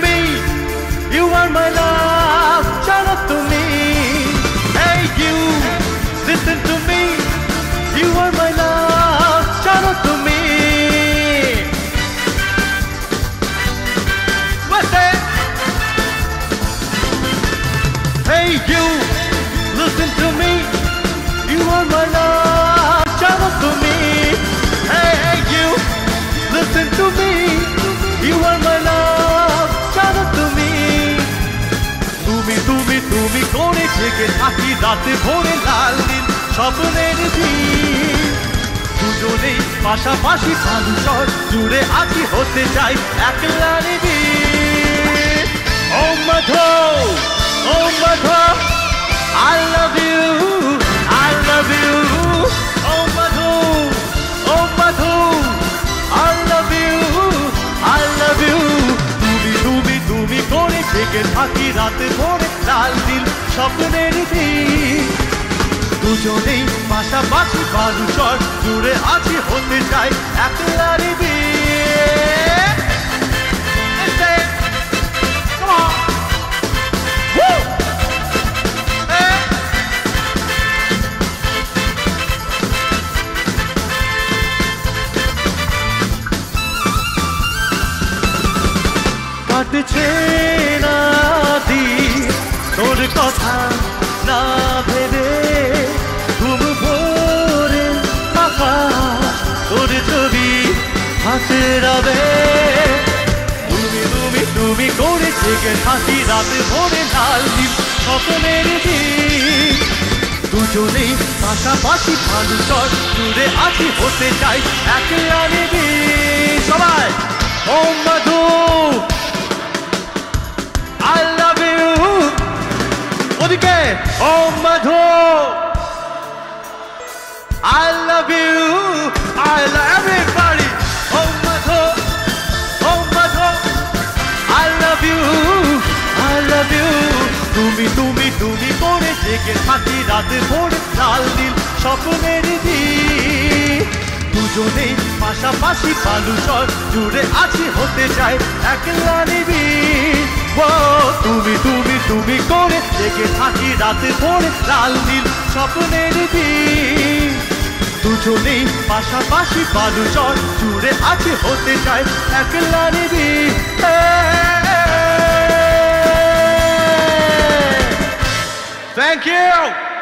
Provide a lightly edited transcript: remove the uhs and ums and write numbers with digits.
me, you are my love, chalo to me. Hey you, listen to me, you are my love, chalo to me. What's that? Hey you, listen to me, you are my love, chalo to me. Hey you, listen to me, you are my love, chalo to me. তুমি তুমি তুমি কোণে থেকে থাকি রাতে ভোরে লাল নীল স্বপ্নের ভিড়। দুজনেই পাশাপাশি পালুচর জুড়ে আছি হতে চাই একলা নিবিড়। ও মাধো, ও Madho, I love you, I love you. O Madho, O Madho, I love you, I love you. তুমি তুমি তুমি করে থেকে থাকি রাতে ভোরে লাল নীল স্বপ্নের ভিড়। দুজনেই পাশাপাশি বালুচর জুড়ে আছি হতে চাই একলা নিবিড়। Come on. Woo! Hey! কাটছে না দিন তোর কথা না ভেবে, ঘুম ভোরে আকাশ তোর ছবি হাতে রবে। তুমি তুমি তুমি করে জেগে থাকি রাতে ভোরে লাল নীল স্বপ্নের ভিড়। দুজনেই পাশাপাশি পালুচর জুড়ে আছি হতে চাই একলা নিবিড়। সবাই ও মধু, I love you. ওদিকে ও মধু, I love you, I love everybody. O Madhu, O Madhu, I love you, I love you. তুমি তুমি তুমি করে জেগে থাকি রাতে ভোরে লাল নীল স্বপ্নের ভিড়। দুজনেই পাশাপাশি বালুচর জুড়ে আছি হতে চাই একলা নিবিড়। ও তুমি তুমি তুমি করে জেগে থাকি রাতে ভোরে লাল নীল স্বপ্নের ভিড়। দুজনেই পাশাপাশি বালুচর জুড়ে আছি হতে চাই একলা নিবিড়। Thank you.